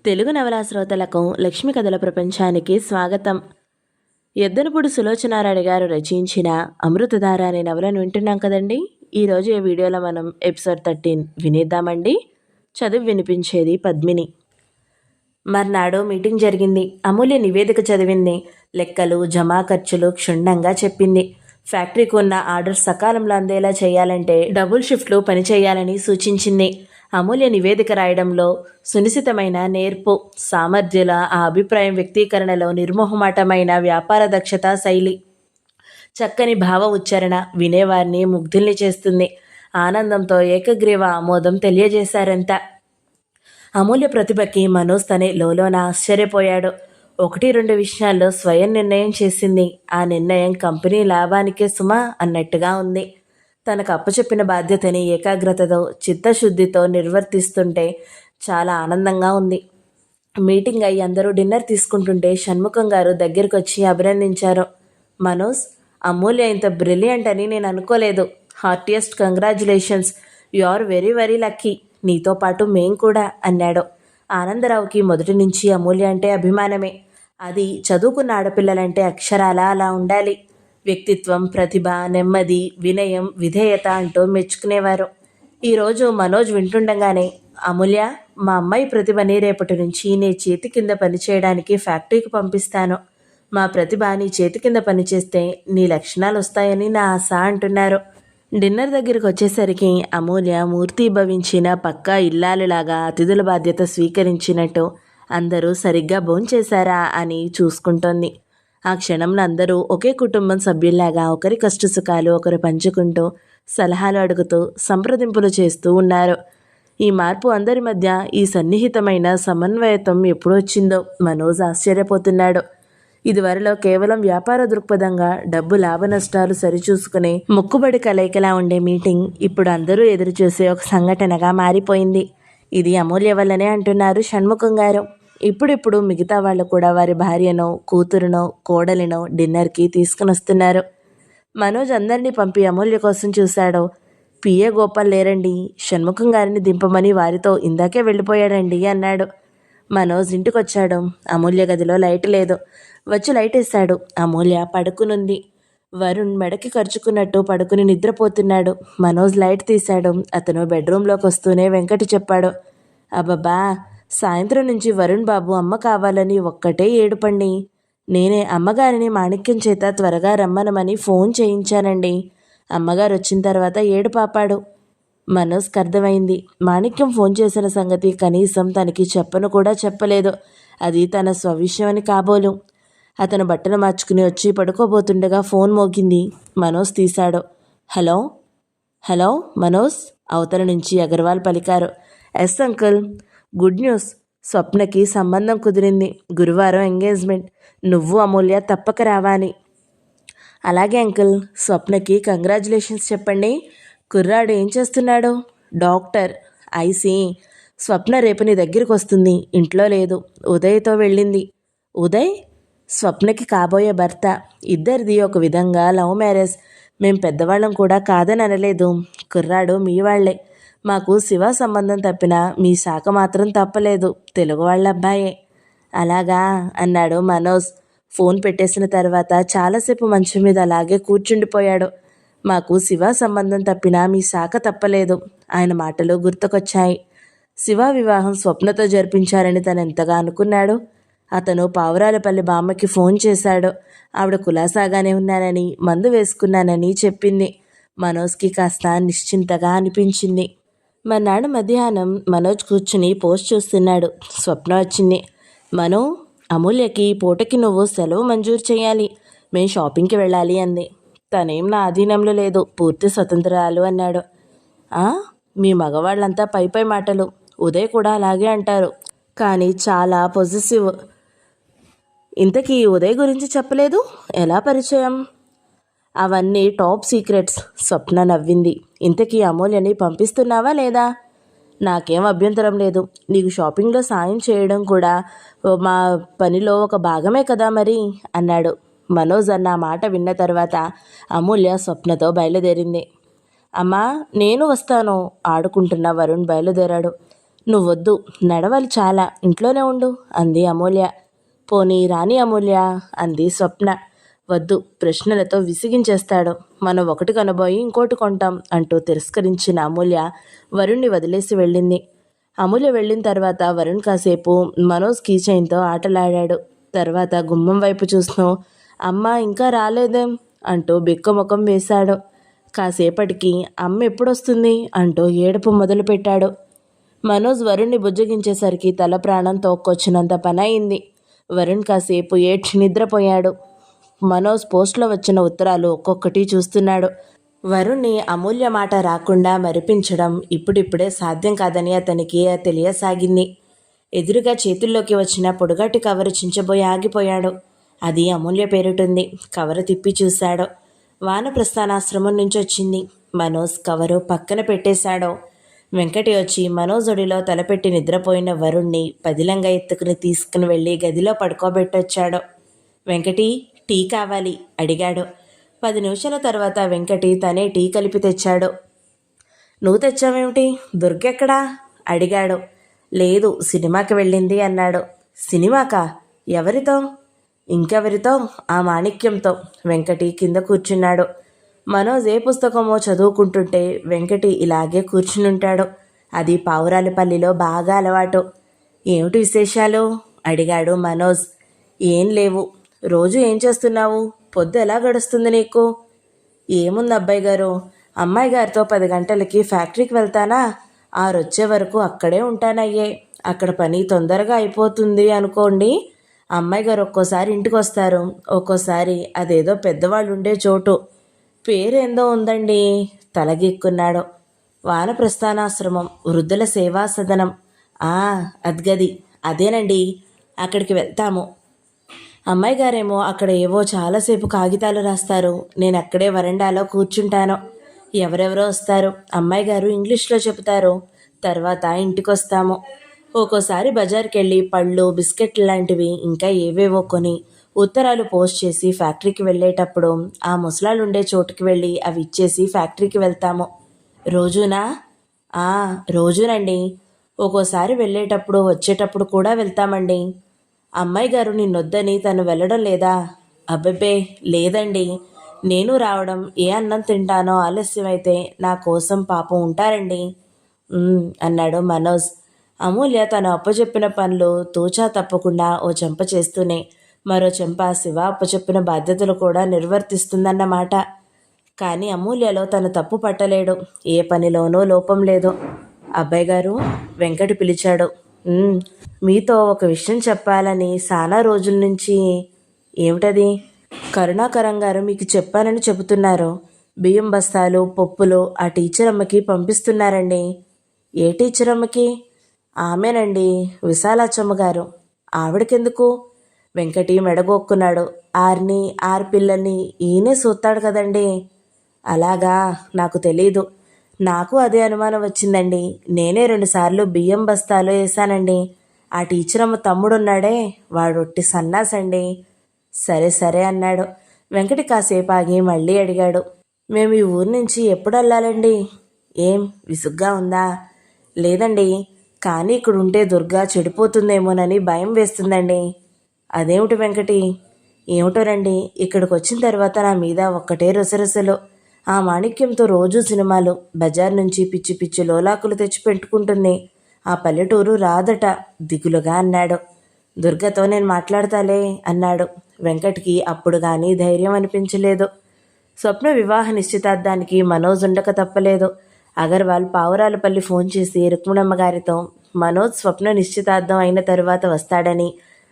తెలుగు నవలా శ్రోతలకు లక్ష్మీ కథల ప్రపంచానికి స్వాగతం. ఎద్దనపూడి సులోచనారాణి గారు రచించిన అమృతధార అనే నవలను వింటున్నాం కదండి. ఈరోజు ఈ వీడియోలో మనం ఎపిసోడ్ 13 వినేద్దామండి. చదివి వినిపించేది పద్మిని. మర్నాడు మీటింగ్ జరిగింది. అమూల్య నివేదిక చదివింది. లెక్కలు, జమా ఖర్చులు క్షుణ్ణంగా చెప్పింది. ఫ్యాక్టరీకి ఉన్న ఆర్డర్స్ సకాలంలో అందేలా చేయాలంటే డబుల్ షిఫ్ట్లు పనిచేయాలని సూచించింది. అమూల్య నివేదిక రాయడంలో సునిశితమైన నేర్పు, సామర్థ్యాల ఆ అభిప్రాయం వ్యక్తీకరణలో నిర్మోహమాటమైన వ్యాపార దక్షత శైలి, చక్కని భావ ఉచ్చారణ వినేవారిని ముగ్ధుల్ని చేస్తుంది. ఆనందంతో ఏకగ్రీవ ఆమోదం తెలియజేశారంతా. అమూల్య ప్రతిభకి మనోజ్ తనే లోలోన ఆశ్చర్యపోయాడు. 1-2 విషయాల్లో స్వయం నిర్ణయం చేసింది. ఆ నిర్ణయం కంపెనీ లాభానికే సుమా అన్నట్టుగా ఉంది. తనకు అప్పచెప్పిన బాధ్యతని ఏకాగ్రతతో, చిత్తశుద్ధితో నిర్వర్తిస్తుంటే చాలా ఆనందంగా ఉంది. మీటింగ్ అయ్యి అందరూ డిన్నర్ తీసుకుంటుంటే షణ్ముఖం గారు దగ్గరికి వచ్చి అభినందించారు. మనోజ్, అమూల్య ఇంత బ్రిలియంట్ అని నేను అనుకోలేదు. Heartiest congratulations. You are very very lucky. నీతో పాటు మేం కూడా అన్నాడు. ఆనందరావుకి మొదటి నుంచి అమూల్య అంటే అభిమానమే. అది చదువుకున్న ఆడపిల్లలంటే అక్షరాలా అలా ఉండాలి. వ్యక్తిత్వం, ప్రతిభ, నెమ్మది, వినయం, విధేయత అంటూ మెచ్చుకునేవారు. ఈరోజు మనోజ్ వింటుండగానే, అమూల్య, మా అమ్మాయి ప్రతిభని రేపటి నుంచి నీ చేతి కింద పనిచేయడానికి ఫ్యాక్టరీకి పంపిస్తాను. మా ప్రతిభ నీ చేతి కింద పనిచేస్తే నీ లక్షణాలు వస్తాయని నా ఆశ అంటున్నారు. డిన్నర్ దగ్గరికి వచ్చేసరికి అమూల్య మూర్తీభవించిన పక్కా ఇల్లాలులాగా అతిథుల బాధ్యత స్వీకరించినట్టు అందరూ సరిగ్గా భోంచేశారా అని చూసుకుంటోంది. ఆ క్షణంలో అందరూ ఒకే కుటుంబం సభ్యుల్లాగా ఒకరి కష్టసుఖాలు ఒకరు పంచుకుంటూ, సలహాలు అడుగుతూ, సంప్రదింపులు చేస్తూ ఉన్నారు. ఈ మార్పు అందరి మధ్య, ఈ సన్నిహితమైన సమన్వయత్వం ఎప్పుడు వచ్చిందో మనోజ్ ఆశ్చర్యపోతున్నాడు. ఇదివరలో కేవలం వ్యాపార దృక్పథంగా డబ్బు లాభ నష్టాలు సరిచూసుకునే మొక్కుబడి కలయికలా ఉండే మీటింగ్ ఇప్పుడు అందరూ ఎదురుచూసే ఒక సంఘటనగా మారిపోయింది. ఇది అమూల్య వల్లనే అంటున్నారు షణ్ముఖం గారు. ఇప్పుడిప్పుడు మిగతా వాళ్ళు కూడా వారి భార్యనో, కూతురునో, కోడలినో డిన్నర్కి తీసుకుని వస్తున్నారు. మనోజ్ అందరినీ పంపి అమూల్య కోసం చూశాడు. పిఏ గోపాల్ లేరండి, షణ్ముఖం గారిని దింపమని వారితో ఇందాకే వెళ్ళిపోయాడండి అన్నాడు. మనోజ్ ఇంటికొచ్చాడు. అమూల్య గదిలో లైట్ లేదు. వచ్చి లైట్ వేశాడు. అమూల్య పడుకునుంది. వరుణ్ మెడకి ఖర్చుకున్నట్టు పడుకుని నిద్రపోతున్నాడు. మనోజ్ లైట్ తీశాడు. అతను బెడ్రూమ్లోకి వస్తూనే వెంకటి చెప్పాడు, అబ్బబ్బా, సాయంత్రం నుంచి వరుణ్ బాబు అమ్మ కావాలని ఒక్కటే ఏడుపండి. నేనే అమ్మగారిని మాణిక్యం చేత త్వరగా రమ్మనమని ఫోన్ చేయించానండి. అమ్మగారు వచ్చిన తర్వాత ఏడుపాపాడు. మనోజ్కి అర్థమైంది. మాణిక్యం ఫోన్ చేసిన సంగతి కనీసం తనకి చెప్పను కూడా చెప్పలేదు. అది తన స్వవిషయం అని కాబోలు. అతను బట్టలు మార్చుకుని వచ్చి పడుకోబోతుండగా ఫోన్ మోగింది. మనోజ్ తీశాడు. హలో హలో మనోజ్, అవతల నుంచి అగర్వాల్ పలికారు. Yes uncle. Good news. స్వప్నకి సంబంధం కుదిరింది. గురువారం ఎంగేజ్మెంట్. నువ్వు అమూల్య తప్పక రావాలి. అలాగే అంకుల్. స్వప్నకి కంగ్రాచులేషన్స్ చెప్పండి. కుర్రాడు ఏం చేస్తున్నాడు? డాక్టర్. ఐసీ. స్వప్న రేపు నీ దగ్గరికి వస్తుంది. ఇంట్లో లేదు. ఉదయ్తో వెళ్ళింది. ఉదయ్ స్వప్నకి కాబోయే భర్త. ఇద్దరిది ఒక విధంగా లవ్ మ్యారేజ్. మేం పెద్దవాళ్ళం కూడా కాదని అనలేదు. కుర్రాడు మీ వాళ్లే. మాకు శివ సంబంధం తప్పినా మీ శాఖ మాత్రం తప్పలేదు. తెలుగు వాళ్ళ అబ్బాయే. అలాగా అన్నాడు మనోజ్. ఫోన్ పెట్టేసిన తర్వాత చాలాసేపు మంచం మీద అలాగే కూర్చుండిపోయాడు. మాకు శివ సంబంధం తప్పినా మీ శాఖ తప్పలేదు. ఆయన మాటలు గుర్తుకొచ్చాయి. శివ వివాహం స్వప్నతో జరిపించారని తను ఎంతగా అనుకున్నాడు. అతను పావురాలపల్లి బామ్మకి ఫోన్ చేశాడు. ఆవిడ కులాసాగానే ఉన్నానని, మందు వేసుకున్నానని చెప్పింది. మనోజ్కి కాస్త నిశ్చింతగా అనిపించింది. మర్నాడు మధ్యాహ్నం మనోజ్ కూర్చుని పోస్ట్ చూస్తున్నాడు. స్వప్న వచ్చింది. మనో, అమూల్యకి పూటకి నువ్వు సెలవు మంజూరు చేయాలి. మేం షాపింగ్కి వెళ్ళాలి అంది. తనేం నా అధీనంలో లేదు, పూర్తి స్వతంత్రాలు అన్నాడు. మీ మగవాళ్ళంతా పై మాటలు. ఉదయ్ కూడా అలాగే అంటారు, కానీ చాలా పొజిటివ్. ఇంతకీ ఉదయ్ గురించి చెప్పలేదు? ఎలా పరిచయం? అవన్నీ టాప్ సీక్రెట్స్. స్వప్న నవ్వింది. ఇంతకీ అమూల్యని పంపిస్తున్నావా లేదా? నాకేం అభ్యంతరం లేదు. నీకు షాపింగ్లో సాయం చేయడం కూడా మా పనిలో ఒక భాగమే కదా మరి అన్నాడు. మనోజ్ అన్న మాట విన్న తర్వాత అమూల్య స్వప్నతో బయలుదేరింది. అమ్మా, నేను వస్తాను ఆడుకుంటున్న వరుణ్ బయలుదేరాడు. నువ్వొద్దు, నడవాలి చాలా, ఇంట్లోనే ఉండు అంది అమూల్య. పోనీ రాని అమూల్య అంది స్వప్న. వద్దు, ప్రశ్నలతో విసిగించేస్తాడు, మనం ఒకటి కొనబోయి ఇంకోటి కొంటాం అంటూ తిరస్కరించిన అమూల్య వరుణ్ణి వదిలేసి వెళ్ళింది. అమూల్య వెళ్ళిన తర్వాత వరుణ్ కాసేపు మనోజ్ కీచైన్తో ఆటలాడాడు. తర్వాత గుమ్మం వైపు చూస్తూ అమ్మ ఇంకా రాలేదేం అంటూ బిక్కముఖం వేశాడు. కాసేపటికి అమ్మ ఎప్పుడొస్తుంది అంటూ ఏడుపు మొదలుపెట్టాడు. మనోజ్ వరుణ్ణి బుజ్జగించేసరికి తల ప్రాణం తోక్కొచ్చినంత పని అయింది. వరుణ్ కాసేపు ఏడ్చి నిద్రపోయాడు. మనోజ్ పోస్ట్లో వచ్చిన ఉత్తరాలు ఒక్కొక్కటి చూస్తున్నాడు. వరుణ్ణి అమూల్య మాట రాకుండా మరిపించడం ఇప్పుడిప్పుడే సాధ్యం కాదని అతనికి తెలియసాగింది. ఎదురుగా చేతుల్లోకి వచ్చిన పొడుగాటి కవరు చించబోయి ఆగిపోయాడు. అది అమూల్య పేరుటుంది. కవరు తిప్పి చూశాడు. వానప్రస్థానాశ్రమం నుంచి వచ్చింది. మనోజ్ కవరు పక్కన పెట్టేశాడు. వెంకటి వచ్చి మనోజ్ ఒడిలో తలపెట్టి నిద్రపోయిన వరుణ్ణి పదిలంగా ఎత్తుకుని తీసుకుని వెళ్ళి గదిలో పడుకోబెట్టొచ్చాడు. వెంకటి, టీ కావాలి అడిగాడు. 10 నిమిషాల తర్వాత వెంకటి తనే టీ కలిపి తెచ్చాడు. నువ్వు తెచ్చావేమిటి? దుర్గెక్కడా అడిగాడు. లేదు, సినిమాకి వెళ్ళింది అన్నాడు. సినిమాకా? ఎవరితో? ఇంకెవరితో, ఆ మాణిక్యంతో. వెంకటి కింద కూర్చున్నాడు. మనోజ్ ఏ పుస్తకమో చదువుకుంటుంటే వెంకటి ఇలాగే కూర్చునుంటాడు. అది పావురాలపల్లిలో బాగా అలవాటు. ఏమిటి విశేషాలు అడిగాడు మనోజ్. ఏం లేవు. రోజు ఏం చేస్తున్నావు? పొద్దు ఎలా గడుస్తుంది నీకు? ఏముంది అబ్బాయి గారు, అమ్మాయి గారితో 10 గంటలకి ఫ్యాక్టరీకి వెళ్తానా, వచ్చే వరకు అక్కడే ఉంటానయ్యే. అక్కడ పని తొందరగా అయిపోతుంది అనుకోండి. అమ్మాయి గారు ఒక్కోసారి ఇంటికి వస్తారు, ఒక్కోసారి అదేదో పెద్దవాళ్ళు ఉండే చోటు, పేరేందో ఉందండి తలగిక్కున్నాడు. వానప్రస్థానాశ్రమం, వృద్ధుల సేవా సదనం. అద్గది, అదేనండి, అక్కడికి వెళ్తాము. అమ్మాయి గారేమో అక్కడ ఏవో చాలాసేపు కాగితాలు రాస్తారు. నేను అక్కడే వరండాలో కూర్చుంటాను. ఎవరెవరో వస్తారు. అమ్మాయి గారు ఇంగ్లీష్లో చెబుతారు. తర్వాత ఇంటికి వస్తాము. ఒక్కోసారి బజార్కి వెళ్ళి పళ్ళు, బిస్కెట్లు లాంటివి ఇంకా ఏవేవో కొని ఉత్తరాలు పోస్ట్ చేసి ఫ్యాక్టరీకి వెళ్ళేటప్పుడు ఆ ముసలాళ్ళు ఉండే చోటుకి వెళ్ళి అవి ఇచ్చేసి ఫ్యాక్టరీకి వెళ్తాము. రోజునా? రోజునండి. ఒక్కోసారి వెళ్ళేటప్పుడు వచ్చేటప్పుడు కూడా వెళ్తామండి. అమ్మాయి గారు నిన్నొద్దని తను వెళ్ళడం లేదా? అబ్బబ్బే లేదండి, నేను రావడం, ఏ అన్నం తింటానో ఆలస్యమైతే నా కోసం పాపం ఉంటారండి అన్నాడు మనోజ్. అమూల్య తను అప్పచెప్పిన పనులు తూచా తప్పకుండా ఓ చెంప చేస్తూనే మరో చెంప శివ అప్పచెప్పిన బాధ్యతలు కూడా నిర్వర్తిస్తుందన్నమాట. కానీ అమూల్యలో తను తప్పు పట్టలేడు. ఏ పనిలోనూ లోపం లేదు. అబ్బాయి గారు, వెంకటి పిలిచాడు. మీతో ఒక విషయం చెప్పాలని చాలా రోజుల నుంచి. ఏమిటది? కరుణాకరం గారు మీకు చెప్పానని చెబుతున్నారు. బియ్యం బస్తాలు, పప్పులు ఆ టీచర్ అమ్మకి పంపిస్తున్నారండి. ఏ టీచర్ అమ్మకి? ఆమెనండి, విశాలాచమ్మ గారు. ఆవిడకెందుకు? వెంకటి మెడగొక్కున్నాడు. ఆరు పిల్లల్ని ఈయనే చూస్తాడు కదండి. అలాగా, నాకు తెలీదు. నాకు అదే అనుమానం వచ్చిందండి. నేనే 2 సార్లు బియ్యం బస్తాలో వేశానండి. ఆ టీచర్ అమ్మ తమ్ముడున్నాడే, వాడొట్టి సన్నాసండి. సరే సరే అన్నాడు. వెంకటి కాసేపు ఆగి మళ్ళీ అడిగాడు. మేము ఈ ఊరి నుంచి ఎప్పుడు వెళ్ళాలండి? ఏం విసుగ్గా ఉందా? లేదండి, కానీ ఇక్కడ ఉంటే దుర్గా చెడిపోతుందేమోనని భయం వేస్తుందండి. అదేమిటి వెంకటి? ఏమిటోనండి, ఇక్కడికి వచ్చిన తర్వాత నా మీద ఒక్కటే రొసరొసలు. ఆ మాణిక్యంతో రోజూ సినిమాలు, బజార్ నుంచి పిచ్చి పిచ్చి లోలాకులు తెచ్చి పెట్టుకుంటుంది. ఆ పల్లెటూరు రాదట దిగులుగా అన్నాడు. దుర్గతో నేను మాట్లాడతాలే అన్నాడు. వెంకట్కి అప్పుడు కానీ ధైర్యం అనిపించలేదు. స్వప్న వివాహ నిశ్చితార్థానికి మనోజ్ ఉండక తప్పలేదు. అగర్వాల్ పావురాలపల్లి ఫోన్ చేసి రుక్మిణమ్మ గారితో మనోజ్ స్వప్న నిశ్చితార్థం అయిన తరువాత వస్తాడని,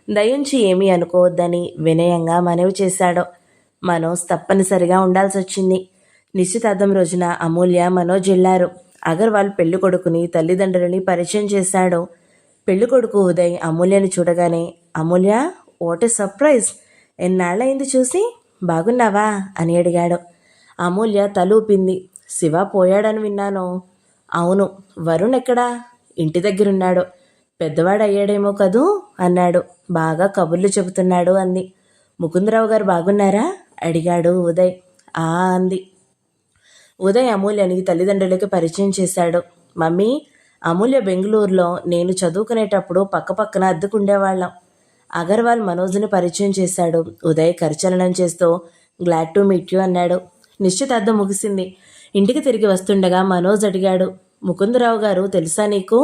దయించి ఏమీ అనుకోవద్దని వినయంగా మనవి చేశాడు. మనోజ్ తప్పనిసరిగా ఉండాల్సి వచ్చింది. నిశ్చితార్థం రోజున అమూల్య, మనోజ్ వెళ్ళారు. అగర్వాల్ పెళ్ళికొడుకుని తల్లిదండ్రులని పరిచయం చేశాడు. పెళ్ళికొడుకు ఉదయ్ అమూల్యని చూడగానే, అమూల్య, వాట్ ఏ సర్ప్రైజ్, ఎన్నాళ్ళయింది చూసి, బాగున్నావా అని అడిగాడు. అమూల్య తలూపింది. శివ పోయాడని విన్నాను. అవును. వరుణ్ ఎక్కడా? ఇంటి దగ్గరున్నాడు. పెద్దవాడు అయ్యాడేమో కదూ అన్నాడు. బాగా కబుర్లు చెబుతున్నాడు అంది. ముకుందరావు గారు బాగున్నారా అడిగాడు ఉదయ్. అంది. ఉదయ్ అమూల్యని తల్లిదండ్రులకి పరిచయం చేశాడు. మమ్మీ, అమూల్య బెంగళూరులో నేను చదువుకునేటప్పుడు పక్కపక్కన అద్దెకుండేవాళ్ళం. అగర్వాల్ మనోజ్ని పరిచయం చేశాడు. ఉదయ్ కరచలనం చేస్తూ గ్లాడ్ టు మీట్ యూ అన్నాడు. నిశ్చితార్థం ముగిసింది. ఇంటికి తిరిగి వస్తుండగా మనోజ్ అడిగాడు, ముకుందరావు గారు తెలుసా నీకు?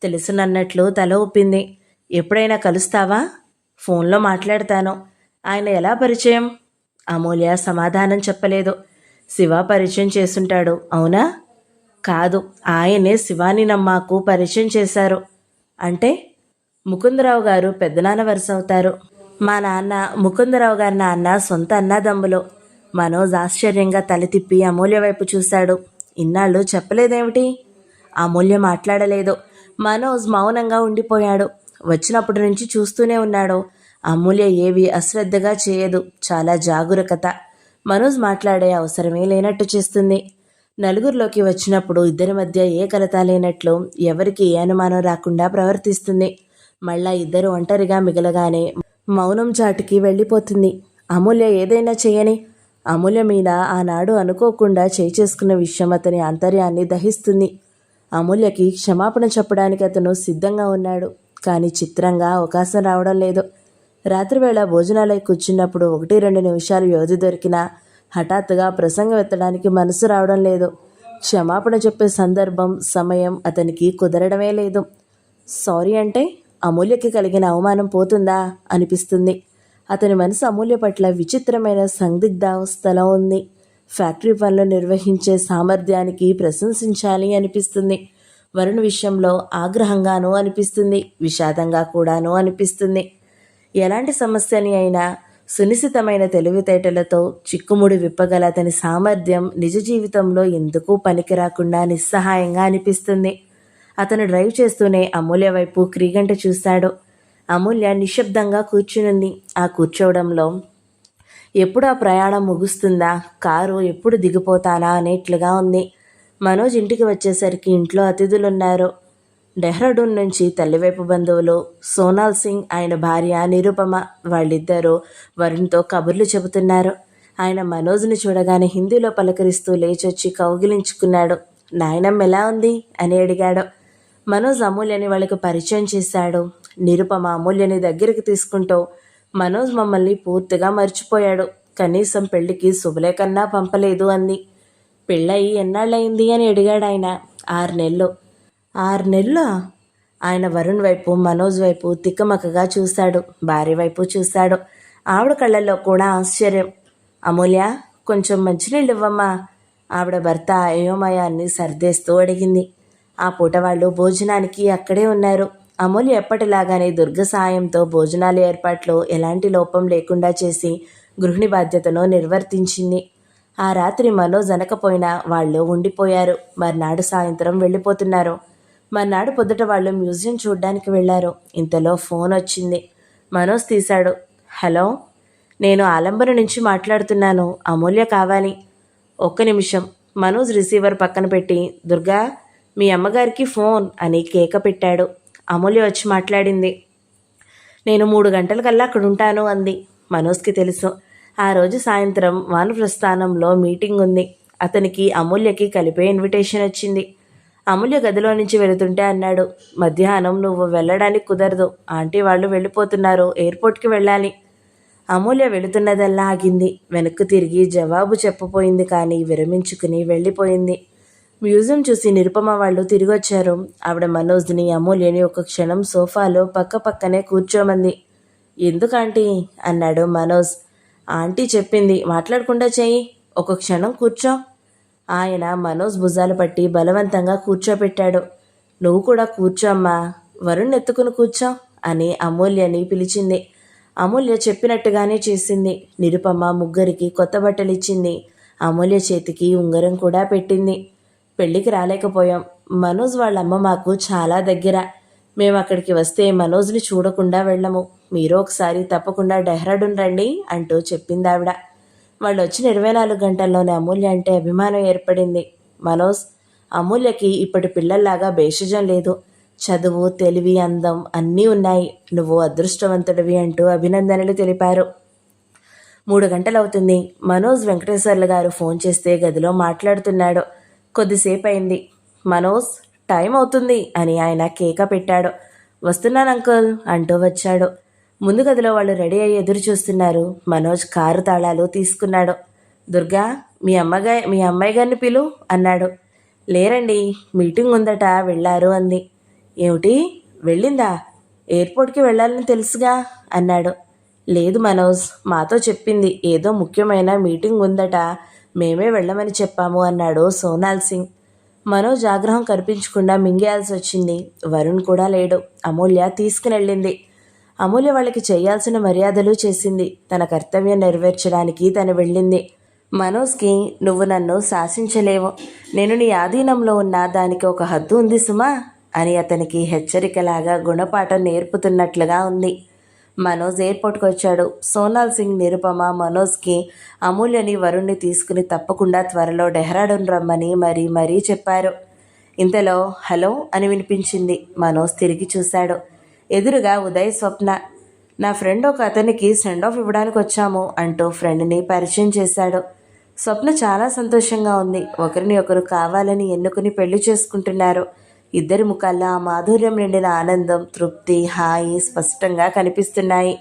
తెలుసునన్నట్లు తల ఊపింది. ఎప్పుడైనా కలుస్తావా? ఫోన్లో మాట్లాడతాను. ఆయన ఎలా పరిచయం? అమూల్య సమాధానం చెప్పలేదు. శివ పరిచయం చేసుంటాడు, అవునా? కాదు, ఆయనే శివాని నమ్మాకు పరిచయం చేశారు. అంటే? ముకుందరావు గారు పెద్దనాన్న వరుస అవుతారు. మా నాన్న ముకుందరావు గారి నాన్న సొంత అన్నదమ్ములు. మనోజ్ ఆశ్చర్యంగా తల తిప్పి అమూల్య వైపు చూశాడు. ఇన్నాళ్ళు చెప్పలేదేమిటి? అమూల్య మాట్లాడలేదు. మనోజ్ మౌనంగా ఉండిపోయాడు. వచ్చినప్పటి నుంచి చూస్తూనే ఉన్నాడు. అమూల్య ఏవి అశ్రద్ధగా చేయదు, చాలా జాగరూకత. మనోజ్ మాట్లాడే అవసరమే లేనట్టు చేస్తుంది. నలుగురిలోకి వచ్చినప్పుడు ఇద్దరి మధ్య ఏ కలత లేనట్లు, ఎవరికి ఏ అనుమానం రాకుండా ప్రవర్తిస్తుంది. మళ్ళా ఇద్దరు ఒంటరిగా మిగలగానే మౌనం చాటుకి వెళ్ళిపోతుంది. అమూల్య ఏదైనా చేయని. అమూల్య మీద ఆనాడు అనుకోకుండా చేసుకున్న విషయం అతని ఆంతర్యాన్ని దహిస్తుంది. అమూల్యకి క్షమాపణ చెప్పడానికి అతను సిద్ధంగా ఉన్నాడు. కానీ చిత్రంగా అవకాశం రావడం లేదు. రాత్రివేళ భోజనాలై కూర్చున్నప్పుడు 1-2 నిమిషాలు వ్యవధి దొరికినా హఠాత్తుగా ప్రసంగం ఎత్తడానికి మనసు రావడం లేదు. క్షమాపణ చెప్పే సందర్భం, సమయం అతనికి కుదరడమే లేదు. సారీ అంటే అమూల్యకి కలిగిన అవమానం పోతుందా అనిపిస్తుంది. అతని మనసు అమూల్య పట్ల విచిత్రమైన సందిగ్ధావస్థలో ఉంది. ఫ్యాక్టరీ పనులు నిర్వహించే సామర్థ్యానికి ప్రశంసించాలి అనిపిస్తుంది. వరుణ్ విషయంలో ఆగ్రహంగానూ అనిపిస్తుంది, విషాదంగా కూడానూ అనిపిస్తుంది. ఎలాంటి సమస్యని అయినా సునిశితమైన తెలివితేటలతో చిక్కుముడి విప్పగల అతని సామర్థ్యం నిజ జీవితంలో ఎందుకు పనికిరాకుండా నిస్సహాయంగా అనిపిస్తుంది. అతను డ్రైవ్ చేస్తూనే అమూల్య వైపు క్రీగంట చూశాడు. అమూల్య నిశ్శబ్దంగా కూర్చునుంది. ఆ కూర్చోవడంలో ఎప్పుడు ఆ ప్రయాణం ముగుస్తుందా, కారు ఎప్పుడు దిగిపోతానా అనేట్లుగా ఉంది. మనోజ్ ఇంటికి వచ్చేసరికి ఇంట్లో అతిథులున్నారు. డెహ్రాడూన్ నుంచి తల్లివైపు బంధువులు, సోనాల్ సింగ్ ఆయన భార్య నిరుపమ. వాళ్ళిద్దరూ వరుణ్తో కబుర్లు చెబుతున్నారు. ఆయన మనోజ్ని చూడగానే హిందీలో పలకరిస్తూ లేచొచ్చి కౌగిలించుకున్నాడు. నాయనమ్మ ఎలా ఉంది అని అడిగాడు. మనోజ్ అమూల్యని వాళ్ళకి పరిచయం చేశాడు. నిరుపమ అమూల్యని దగ్గరికి తీసుకుంటూ, మనోజ్ మమ్మల్ని పూర్తిగా మర్చిపోయాడు. కనీసం పెళ్లికి శుభలేఖన్నా పంపలేదు అంది. పెళ్ళయి ఎన్నాళ్ళయింది అని అడిగాడు ఆయన. 6 నెలలు. 6 నెలలా? ఆయన వరుణ్ వైపు, మనోజ్ వైపు తిక్కమక్కగా చూశాడు. భార్య వైపు చూశాడు. ఆవిడ కళ్ళల్లో కూడా ఆశ్చర్యం. అమూల్య, కొంచెం మంచినీళ్ళు ఇవ్వమ్మా, ఆవిడ భర్త అయోమయాన్ని సర్దేస్తూ అడిగింది. ఆ పూట వాళ్ళు భోజనానికి అక్కడే ఉన్నారు. అమూల్య ఎప్పటిలాగానే దుర్గ సాయంతో భోజనాల ఏర్పాట్లు ఎలాంటి లోపం లేకుండా చేసి గృహిణి బాధ్యతను నిర్వర్తించింది. ఆ రాత్రి మనోజ్ అనకపోయినా వాళ్ళు ఉండిపోయారు. మర్నాడు సాయంత్రం వెళ్ళిపోతున్నారు. మర్నాడు పొద్దుట వాళ్ళు మ్యూజియం చూడ్డానికి వెళ్ళారు. ఇంతలో ఫోన్ వచ్చింది. మనోజ్ తీశాడు. హలో, నేను ఆలంబన నుంచి మాట్లాడుతున్నాను. అమూల్య కావాలి. 1 నిమిషం. మనోజ్ రిసీవర్ పక్కన పెట్టి, దుర్గా, మీ అమ్మగారికి ఫోన్ అని కేక పెట్టాడు. అమూల్య వచ్చి మాట్లాడింది. నేను 3 గంటలకల్లా అక్కడ ఉంటాను అంది. మనోజ్కి తెలుసు ఆ రోజు సాయంత్రం వానప్రస్థానంలో మీటింగ్ ఉంది. అతనికి అమూల్యకి కలిపే ఇన్విటేషన్ వచ్చింది. అమూల్య గదిలో నుంచి వెళుతుంటే అన్నాడు, మధ్యాహ్నం నువ్వు వెళ్ళడానికి కుదరదు, ఆంటీ వాళ్ళు వెళ్ళిపోతున్నారు, ఎయిర్పోర్ట్కి వెళ్ళాలి. అమూల్య వెళుతున్నదల్లా ఆగింది. వెనక్కు తిరిగి జవాబు చెప్పపోయింది, కానీ విరమించుకుని వెళ్ళిపోయింది. మ్యూజియం చూసి నిరుపమ వాళ్ళు తిరిగొచ్చారు. ఆవిడ మనోజ్ని, అమూల్యని ఒక క్షణం సోఫాలో పక్కనే కూర్చోమంది. ఎందుకాంటీ అన్నాడు మనోజ్. ఆంటీ చెప్పింది, మాట్లాడకుండా చెయ్యి, ఒక క్షణం కూర్చో. ఆయన మనోజ్ భుజాలు పట్టి బలవంతంగా కూర్చోపెట్టాడు. నువ్వు కూడా కూర్చోమ్మా, వరుణ్ ఎత్తుకుని కూర్చో అని అమూల్యని పిలిచింది. అమూల్య చెప్పినట్టుగానే చేసింది. నిరుపమ ముగ్గురికి కొత్త బట్టలు ఇచ్చింది. అమూల్య చేతికి ఉంగరం కూడా పెట్టింది. పెళ్ళికి రాలేకపోయాం. మనోజ్ వాళ్ళ అమ్మ మాకు చాలా దగ్గర. మేము అక్కడికి వస్తే మనోజ్ని చూడకుండా వెళ్ళము. మీరు ఒకసారి తప్పకుండా డెహ్రాడూన్ రండి అంటూ చెప్పింది ఆవిడ. వాళ్ళు వచ్చిన 24 గంటల్లోనే అమూల్య అంటే అభిమానం ఏర్పడింది. మనోజ్, అమూల్యకి ఇప్పటి పిల్లల్లాగా భేషజం లేదు. చదువు, తెలివి, అందం అన్నీ ఉన్నాయి. నువ్వు అదృష్టవంతుడివి అంటూ అభినందనలు తెలిపారు. 3 గంటలవుతుంది. మనోజ్ వెంకటేశ్వర్లు గారు ఫోన్ చేస్తే గదిలో మాట్లాడుతున్నాడు. కొద్దిసేపు అయింది. మనోజ్, టైం అవుతుంది అని ఆయన కేక పెట్టాడు. వస్తున్నాను అంకుల్ అంటూ వచ్చాడు. ముందు గదిలో వాళ్ళు రెడీ అయ్యి ఎదురు చూస్తున్నారు. మనోజ్ కారు తాళాలు తీసుకున్నాడు. దుర్గా, మీ అమ్మాయి గారిని పిలు అన్నాడు. లేరండి, మీటింగ్ ఉందట, వెళ్ళారు అంది. ఏమిటి, వెళ్ళిందా? ఎయిర్పోర్ట్కి వెళ్ళాలని తెలుసుగా అన్నాడు. లేదు మనోజ్, మాతో చెప్పింది, ఏదో ముఖ్యమైన మీటింగ్ ఉందట, మేమే వెళ్ళమని చెప్పాము అన్నాడు సోనాల్ సింగ్. మనోజ్ ఆగ్రహం కనిపించకుండా మింగేయాల్సి వచ్చింది. వరుణ్ కూడా లేడు. అమూల్య తీసుకుని వెళ్ళింది. అమూల్య వాళ్ళకి చేయాల్సిన మర్యాదలు చేసింది. తన కర్తవ్యం నెరవేర్చడానికి తను వెళ్ళింది. మనోజ్కి, నువ్వు నన్ను శాసించలేవు, నేను నీ ఆధీనంలో ఉన్న దానికి ఒక హద్దు ఉంది సుమా అని అతనికి హెచ్చరికలాగా గుణపాఠం నేర్పుతున్నట్లుగా ఉంది. మనోజ్ ఎయిర్పోర్ట్కి వచ్చాడు. సోనాల్ సింగ్, నిరుపమ మనోజ్కి అమూల్యని వరుణ్ణి తీసుకుని తప్పకుండా త్వరలో డెహ్రాడూన్ రమ్మని మరీ చెప్పారు. ఇంతలో హలో అని వినిపించింది. మనోజ్ తిరిగి చూశాడు. ఎదురుగా ఉదయ్, స్వప్న. నా ఫ్రెండ్ ఒక అతనికి సెండ్ ఆఫ్ ఇవ్వడానికి వచ్చాము అంటూ ఫ్రెండ్ని పరిచయం చేశాడు. స్వప్న చాలా సంతోషంగా ఉంది. ఒకరిని ఒకరు కావాలని ఎన్నుకుని పెళ్లి చేసుకుంటున్నారు. ఇద్దరి ముఖాల్లో ఆ మాధుర్యం నిండిన ఆనందం, తృప్తి, హాయి స్పష్టంగా కనిపిస్తున్నాయి.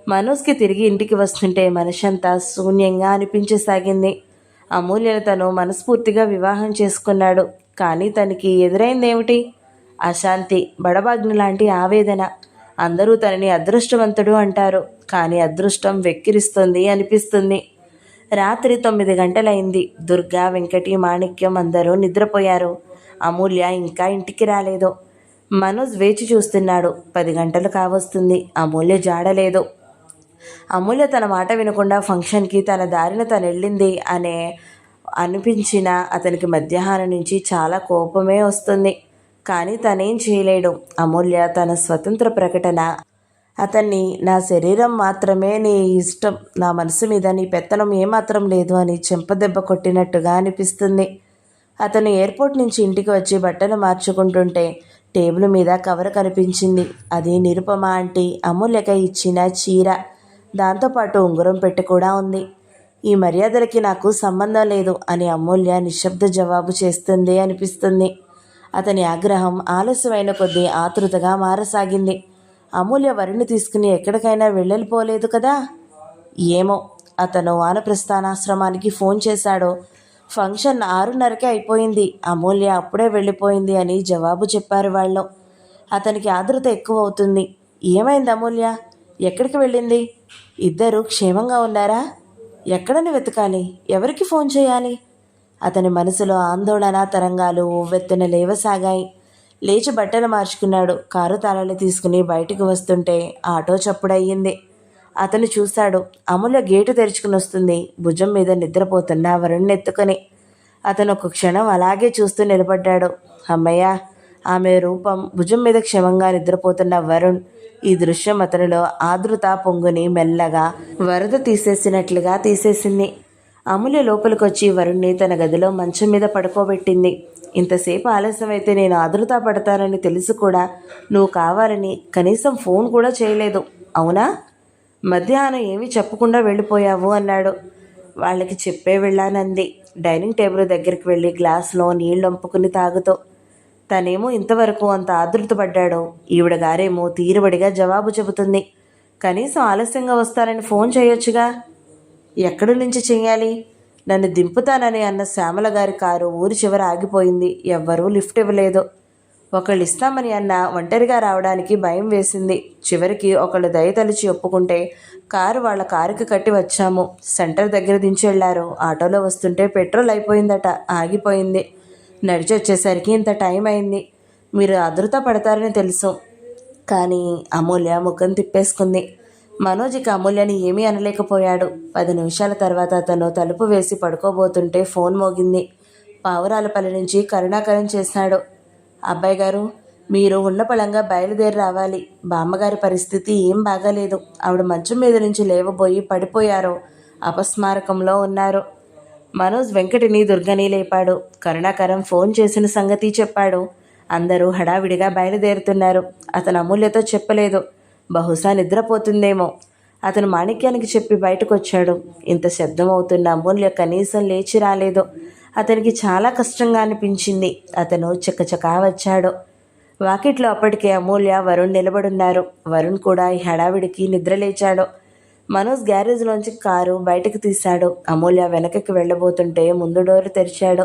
మనోజ్కి తిరిగి ఇంటికి వస్తుంటే మనసంతా శూన్యంగా అనిపించసాగింది. అమూల్యను తను మనస్ఫూర్తిగా వివాహం చేసుకున్నాడు. కానీ తనకి ఎదురైందేమిటి? అశాంతి, బడబాగ్ని లాంటి ఆవేదన. అందరూ తనని అదృష్టవంతుడు అంటారు, కానీ అదృష్టం వెక్కిరిస్తుంది అనిపిస్తుంది. రాత్రి 9 గంటలైంది. దుర్గా, వెంకటి, మాణిక్యం అందరూ నిద్రపోయారు. అమూల్య ఇంకా ఇంటికి రాలేదు. మనోజ్ వేచి చూస్తున్నాడు. 10 గంటలు కావస్తుంది. అమూల్య జాడలేదు. అమూల్య తన మాట వినకుండా ఫంక్షన్కి తన దారిన తను వెళ్ళింది అనిపించిన అతనికి మధ్యాహ్నం నుంచి చాలా కోపమే వస్తుంది. కానీ తనేం చేయలేడు. అమూల్య తన స్వతంత్ర ప్రకటన, అతన్ని నా శరీరం మాత్రమే నీ ఇష్టం, నా మనసు మీద నీ పెత్తనం ఏమాత్రం లేదు అని చెంపదెబ్బ కొట్టినట్టుగా అనిపిస్తుంది. అతను ఎయిర్పోర్ట్ నుంచి ఇంటికి వచ్చి బట్టలు మార్చుకుంటుంటే టేబుల్ మీద కవర్ కనిపించింది. అది నిరుపమ ఆంటీ అమూల్యక ఇచ్చిన చీర. దాంతోపాటు ఉంగరం పెట్టి కూడా ఉంది. ఈ మర్యాదలకి నాకు సంబంధం లేదు అని అమూల్య నిశ్శబ్ద జవాబు చేస్తుంది అనిపిస్తుంది. అతని ఆగ్రహం ఆలస్యమైన కొద్దీ ఆతృతగా మారసాగింది. అమూల్య వరుణ్ణి తీసుకుని ఎక్కడికైనా వెళ్ళిపోలేదు కదా? ఏమో. అతను వానప్రస్థానాశ్రమానికి ఫోన్ చేశాడు. ఫంక్షన్ 6:30కే అయిపోయింది. అమూల్య అప్పుడే వెళ్ళిపోయింది అని జవాబు చెప్పారు వాళ్ళు. అతనికి ఆతృత ఎక్కువ అవుతుంది. ఏమైంది అమూల్య? ఎక్కడికి వెళ్ళింది? ఇద్దరు క్షేమంగా ఉన్నారా? ఎక్కడని వెతకాలి? ఎవరికి ఫోన్ చేయాలి? అతని మనసులో ఆందోళన తరంగాలు ఉవ్వెత్తున లేవసాగాయి. లేచి బట్టలు మార్చుకున్నాడు. కారు తాళాలు తీసుకుని బయటికి వస్తుంటే ఆటో చప్పుడయ్యింది. అతను చూశాడు. అమూల్య గేటు తెరుచుకుని వస్తుంది, భుజం మీద నిద్రపోతున్న వరుణ్ణి ఎత్తుకొని. అతను ఒక క్షణం అలాగే చూస్తూ నిలబడ్డాడు. అమ్మయ్య, ఆమె రూపం, భుజం మీద క్షేమంగా నిద్రపోతున్న వరుణ్. ఈ దృశ్యం అతనిలో ఆదృత పొంగుని మెల్లగా వరద తీసేసినట్లుగా తీసేసింది. అమూల్య లోపలికొచ్చి వరుణ్ణి తన గదిలో మంచం మీద పడుకోబెట్టింది. ఇంతసేపు ఆలస్యమైతే నేను ఆదృత పడతానని తెలుసు కూడా నువ్వు కావాలని కనీసం ఫోన్ కూడా చేయలేదు, అవునా? మధ్యాహ్నం ఏమీ చెప్పకుండా వెళ్ళిపోయావు అన్నాడు. వాళ్ళకి చెప్పే వెళ్ళానంది. డైనింగ్ టేబుల్ దగ్గరికి వెళ్ళి గ్లాస్లో నీళ్ళు వంపుకుని తాగుతూ. తనేమో ఇంతవరకు అంత ఆతృతపడ్డాడో, ఈవిడ గారేమో తీరుబడిగా జవాబు చెబుతుంది. కనీసం ఆలస్యంగా వస్తారని ఫోన్ చేయొచ్చుగా. ఎక్కడి నుంచి చెయ్యాలి? నన్ను దింపుతానని అన్న శ్యామల గారి కారు ఊరి చివర ఆగిపోయింది. ఎవ్వరూ లిఫ్ట్ ఇవ్వలేదు. ఒకళ్ళు ఇస్తామని అన్న ఒంటరిగా రావడానికి భయం వేసింది. చివరికి ఒకళ్ళు దయతలిచి ఒప్పుకుంటే వాళ్ళ కారుకి కట్టి వచ్చాము. సెంటర్ దగ్గర దించి వెళ్ళారు. ఆటోలో వస్తుంటే పెట్రోల్ అయిపోయిందట, ఆగిపోయింది. నడిచి వచ్చేసరికి ఇంత టైం అయింది. మీరు అదృత పడతారని తెలుసు. కానీ అమూల్య ముఖం తిప్పేసుకుంది. మనోజ్ ఇక అమూల్యని ఏమీ అనలేకపోయాడు. 10 నిమిషాల తర్వాత అతను తలుపు వేసి పడుకోబోతుంటే ఫోన్ మోగింది. పావురాలపల్లి నుంచి కరుణాకరం చేశాడు. అబ్బాయి గారు, మీరు ఉన్న పళంగా బయలుదేరి రావాలి. బామ్మగారి పరిస్థితి ఏం బాగాలేదు. ఆవిడ మంచం మీద నుంచి లేవబోయి పడిపోయారు. అపస్మారకంలో ఉన్నారు. మనోజ్ వెంకటిని దుర్గని లేపాడు. కరుణాకరం ఫోన్ చేసిన సంగతి చెప్పాడు. అందరూ హడావిడిగా బయలుదేరుతున్నారు. అతను అమూల్యతో చెప్పలేదు. బహుశా నిద్రపోతుందేమో. అతను మాణిక్యానికి చెప్పి బయటకు వచ్చాడు. ఇంత శబ్దం అవుతున్న అమూల్య కనీసం లేచి రాలేదు. అతనికి చాలా కష్టంగా అనిపించింది. అతను చకచకా వచ్చాడు. వాకిట్లో అప్పటికే అమూల్య, వరుణ్ నిలబడున్నారు. వరుణ్ కూడా ఈ హడావిడికి నిద్రలేచాడు. మనోజ్ గ్యారేజ్లోంచి కారు బయటకు తీశాడు. అమూల్య వెనకకి వెళ్ళబోతుంటే ముందు డోరు తెరిచాడు.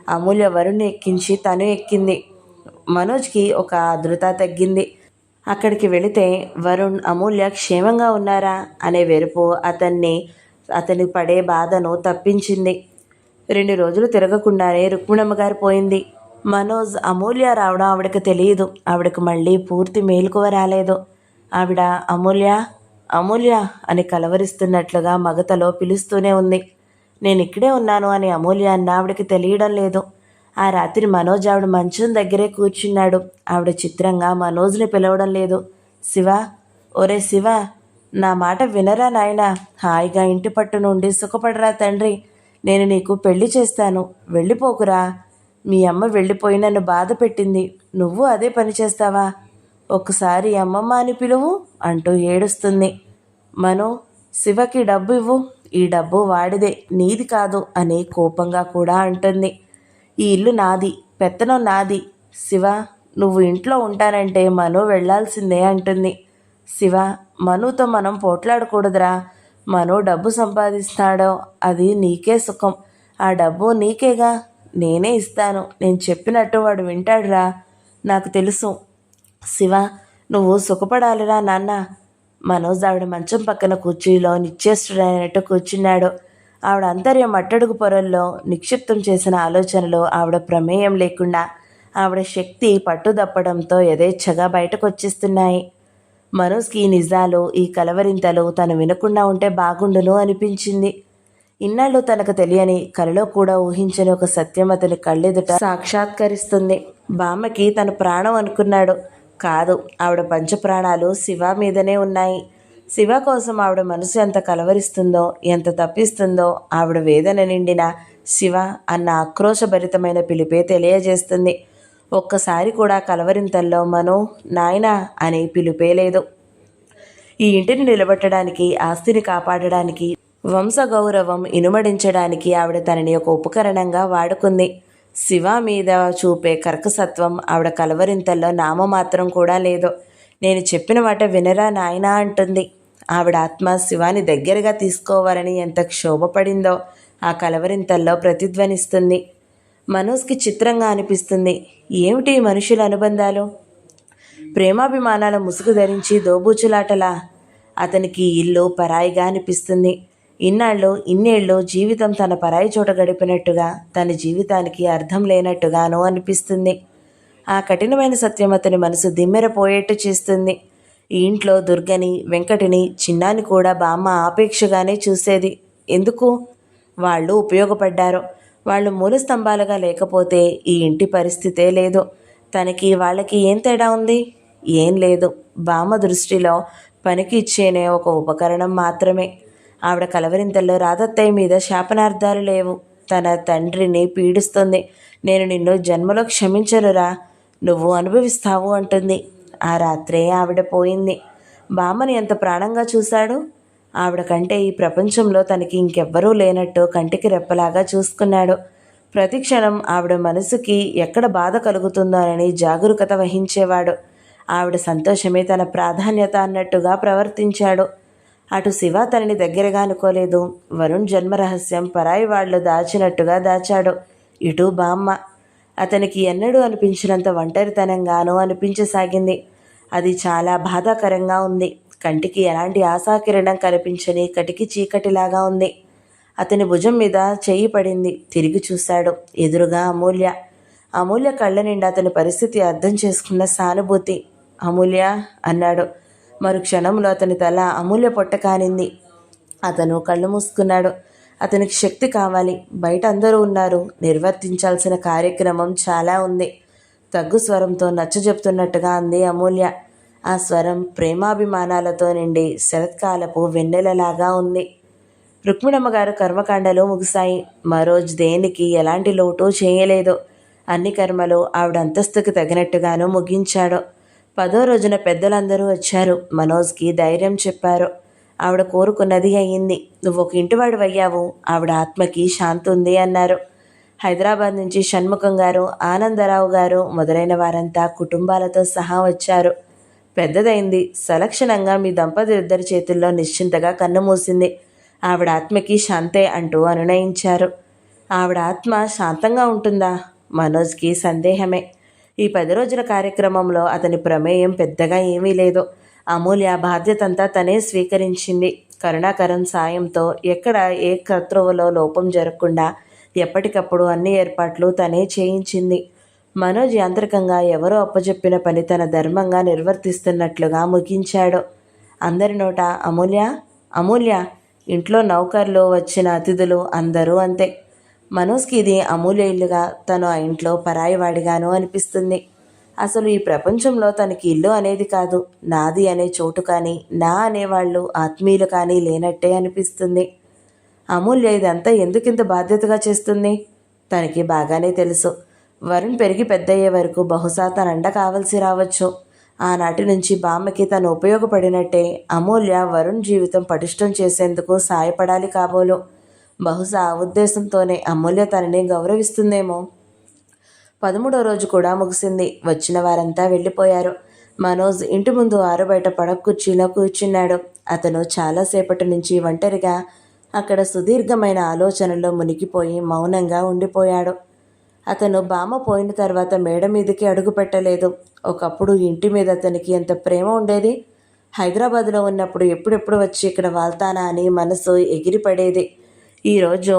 అమూల్య వరుణ్ని ఎక్కించి తను ఎక్కింది. మనోజ్కి ఒక ఆదృత తగ్గింది. అక్కడికి వెళితే వరుణ్, అమూల్య క్షేమంగా ఉన్నారా అనే వెరుపు అతని పడే బాధను తప్పించింది. 2 రోజులు తిరగకుండానే రుక్మిణమ్మ గారు పోయింది. మనోజ్, అమూల్య రావడం ఆవిడకి తెలియదు. ఆవిడకు మళ్ళీ పూర్తి మేలుకువ రాలేదు. ఆవిడ అమూల్య అమూల్య అని కలవరిస్తున్నట్లుగా మగతలో పిలుస్తూనే ఉంది. నేను ఇక్కడే ఉన్నాను అని అమూల్య అన్న ఆవిడకి తెలియడం లేదు. ఆ రాత్రి మనోజ్ ఆవిడ మంచం దగ్గరే కూర్చున్నాడు. ఆవిడ చిత్రంగా మనోజ్ని పిలవడం లేదు. శివ, ఒరే శివ, నా మాట వినరా నాయనా, హాయిగా ఇంటి పట్టు నుండి సుఖపడరా తండ్రి, నేను నీకు పెళ్లి చేస్తాను, వెళ్ళిపోకురా. మీ అమ్మ వెళ్ళిపోయి నన్ను బాధ పెట్టింది, నువ్వు అదే పని చేస్తావా? ఒక్కసారి అమ్మమ్మ అని పిలువు అంటూ ఏడుస్తుంది. మనో, శివకి డబ్బు ఇవ్వు, ఈ డబ్బు వాడిదే, నీది కాదు అని కోపంగా కూడా అంటుంది. ఈ ఇల్లు నాది, పెత్తనం నాది. శివ, నువ్వు ఇంట్లో ఉంటానంటే మనో వెళ్ళాల్సిందే అంటుంది. శివ, మనుతో మనం పోట్లాడకూడదురా. మనో డబ్బు సంపాదిస్తాడో అది నీకే సుఖం, ఆ డబ్బు నీకేగా, నేనే ఇస్తాను. నేను చెప్పినట్టు వాడు వింటాడురా, నాకు తెలుసు. శివ, నువ్వు సుఖపడాలిరా నాన్న. మనోజ్ ఆవిడ మంచం పక్కన కుర్చీలో నిశ్చేష్టుడైనట్టు కూర్చున్నాడు. ఆవిడ అంతర్యం మట్టడుగు పొరల్లో నిక్షిప్తం చేసిన ఆలోచనలు ఆవిడ ప్రమేయం లేకుండా ఆవిడ శక్తి పట్టుదప్పడంతో యథేచ్ఛగా బయటకు వచ్చేస్తున్నాయి. మనోజ్కి ఈ నిజాలు, ఈ కలవరింతలు తను వినకుండా ఉంటే బాగుండును అనిపించింది. ఇన్నాళ్ళు తనకు తెలియని, కలలో కూడా ఊహించని ఒక సత్యం అతని కళ్ళెదుట సాక్షాత్కరిస్తుంది. బామ్మకి తన ప్రాణం అనుకున్నాడు. కాదు, ఆవిడ పంచప్రాణాలు శివ మీదనే ఉన్నాయి. శివ కోసం ఆవిడ మనసు ఎంత కలవరిస్తుందో, ఎంత తప్పిస్తుందో ఆవిడ వేదన నిండిన శివ అన్న ఆక్రోశభరితమైన పిలిపే తెలియజేస్తుంది. ఒక్కసారి కూడా కలవరింతల్లో మనో, నాయనా అని పిలిపే లేదు. ఈ ఇంటిని నిలబెట్టడానికి, ఆస్తిని కాపాడడానికి, వంశగౌరవం ఇనుమడించడానికి ఆవిడ తనని ఒక ఉపకరణంగా వాడుకుంది. శివ మీద చూపే కర్కసత్వం ఆవిడ కలవరింతల్లో నామమాత్రం కూడా లేదు. నేను చెప్పిన మాట వినరా నాయనా అంటుంది. ఆవిడ ఆత్మ శివాని దగ్గరగా తీసుకోవాలని ఎంత క్షోభపడిందో ఆ కలవరింతల్లో ప్రతిధ్వనిస్తుంది. మనోజ్కి చిత్రంగా అనిపిస్తుంది. ఏమిటి మనుషుల అనుబంధాలు? ప్రేమాభిమానాల ముసుగు ధరించి దోబూచులాటలా? అతనికి ఇల్లు పరాయిగా అనిపిస్తుంది. ఇన్నేళ్ళు జీవితం తన పరాయి చోట గడిపినట్టుగా, తన జీవితానికి అర్థం లేనట్టుగానూ అనిపిస్తుంది. ఆ కఠినమైన సత్యం అతని మనసు దిమ్మెరపోయేట్టు చేస్తుంది. ఈ ఇంట్లో దుర్గని, వెంకటిని, చిన్నాని కూడా బామ్మ ఆపేక్షగానే చూసేది. ఎందుకు? వాళ్ళు ఉపయోగపడ్డారు. వాళ్ళు మూల స్తంభాలుగా లేకపోతే ఈ ఇంటి పరిస్థితే లేదు. తనకి వాళ్ళకి ఏం తేడా ఉంది? ఏం లేదు. బామ్మ దృష్టిలో పనికి ఇచ్చేనే ఒక ఉపకరణం మాత్రమే. ఆవిడ కలవరింతల్లో రాధత్తయ్య మీద శాపనార్థాలు లేవు. తన తండ్రిని పీడిస్తుంది. నేను నిన్ను జన్మలో క్షమించనురా, నువ్వు అనుభవిస్తావు అంటుంది. ఆ రాత్రే ఆవిడ పోయింది. బామ్మని ఎంత ప్రాణంగా చూశాడు. ఆవిడ కంటే ఈ ప్రపంచంలో తనకి ఇంకెవ్వరూ లేనట్టు కంటికి రెప్పలాగా చూసుకున్నాడు. ప్రతిక్షణం ఆవిడ మనసుకి ఎక్కడ బాధ కలుగుతుందోనని జాగరూకత వహించేవాడు. ఆవిడ సంతోషమే తన ప్రాధాన్యత అన్నట్టుగా ప్రవర్తించాడు. అటు శివ తనని దగ్గరగా అనుకోలేదు. వరుణ్ జన్మరహస్యం పరాయి వాళ్ళు దాచినట్టుగా దాచాడు. ఇటు బామ్మ అతనికి ఎన్నడూ అనిపించినంత ఒంటరితనంగానూ అనిపించసాగింది. అది చాలా బాధాకరంగా ఉంది. కంటికి ఎలాంటి ఆశాకిరణం కనిపించని కటికి చీకటిలాగా ఉంది. అతని భుజం మీద చెయ్యి పడింది. తిరిగి చూశాడు. ఎదురుగా అమూల్య కళ్ళ నిండా అతని పరిస్థితి అర్థం చేసుకున్న సానుభూతి. అమూల్య అన్నాడు. మరుక్షణంలో అతని తల అమూల్య పొట్ట కానింది. అతను కళ్ళు మూసుకున్నాడు. అతనికి శక్తి కావాలి. బయట అందరూ ఉన్నారు. నిర్వర్తించాల్సిన కార్యక్రమం చాలా ఉంది. తగ్గు స్వరంతో నచ్చజెప్తున్నట్టుగా అంది అమూల్య. ఆ స్వరం ప్రేమాభిమానాలతో నిండి శరత్కాలపు వెన్నెలలాగా ఉంది. రుక్మిణమ్మగారు కర్మకాండలు ముగిశాయి. మరోజు దేనికి ఎలాంటి లోటు చేయలేదు. అన్ని కర్మలు ఆవిడ అంతస్తుకి తగినట్టుగాను ముగించాడు. 10వ రోజున పెద్దలందరూ వచ్చారు. మనోజ్కి ధైర్యం చెప్పారు. ఆవిడ కోరుకున్నది అయ్యింది. నువ్వు ఒక ఇంటివాడు అయ్యావు, ఆవిడ ఆత్మకి శాంతి ఉంది అన్నారు. హైదరాబాద్ నుంచి షణ్ముఖం గారు, ఆనందరావు గారు మొదలైన వారంతా కుటుంబాలతో సహా వచ్చారు. పెద్దదైంది, సలక్షణంగా మీ దంపతులిద్దరి చేతుల్లో నిశ్చింతగా కన్నుమూసింది. ఆవిడ ఆత్మకి శాంతే అంటూ అనునయించారు. ఆవిడ ఆత్మ శాంతంగా ఉంటుందా? మనోజ్కి సందేహమే. ఈ 10 రోజుల కార్యక్రమంలో అతని ప్రమేయం పెద్దగా ఏమీ లేదు. అమూల్య బాధ్యతంతా తనే స్వీకరించింది. కరుణాకరం సాయంతో ఎక్కడ ఏ కర్తృవలో లోపం జరగకుండా ఎప్పటికప్పుడు అన్ని ఏర్పాట్లు తనే చేయించింది. మనోజ్ యాంత్రికంగా ఎవరో అప్పచెప్పిన పని తన ధర్మంగా నిర్వర్తిస్తున్నట్లుగా ముగించాడు. అందరి నోట అమూల్య అమూల్య. ఇంట్లో నౌకర్లు, వచ్చిన అతిథులు అందరూ అంతే. మనోజ్కి ఇది అమూల్య ఇల్లుగా, తను ఆ ఇంట్లో పరాయివాడిగాను అనిపిస్తుంది. అసలు ఈ ప్రపంచంలో తనకి ఇల్లు అనేది కాదు, నాది అనే చోటు కానీ, నా అనేవాళ్ళు, ఆత్మీయులు కానీ లేనట్టే అనిపిస్తుంది. అమూల్య ఇదంతా ఎందుకింత బాధ్యతగా చేస్తుంది? తనకి బాగానే తెలుసు. వరుణ్ పెరిగి పెద్దయ్యే వరకు బహుశా తనండ కావలసి రావచ్చు. ఆనాటి నుంచి బామ్మకి తను ఉపయోగపడినట్టే అమూల్య వరుణ్ జీవితం పటిష్టం చేసేందుకు సాయపడాలి కాబోలు. బహుశా ఆ ఉద్దేశంతోనే అమూల్య తనని గౌరవిస్తుందేమో. 13వ రోజు కూడా ముగిసింది. వచ్చిన వారంతా వెళ్ళిపోయారు. మనోజ్ ఇంటి ముందు ఆరుబయట పడక కుర్చీలో కూర్చున్నాడు. అతను చాలాసేపటి నుంచి ఒంటరిగా అక్కడ సుదీర్ఘమైన ఆలోచనల్లో మునిగిపోయి మౌనంగా ఉండిపోయాడు. అతను బామ్మ పోయిన తర్వాత మేడ మీదకి అడుగు పెట్టలేదు. ఒకప్పుడు ఇంటి మీద అతనికి ఎంత ప్రేమ ఉండేది. హైదరాబాద్లో ఉన్నప్పుడు ఎప్పుడెప్పుడు వచ్చి ఇక్కడ వాళ్తానా అని మనసు ఎగిరిపడేది. ఈరోజు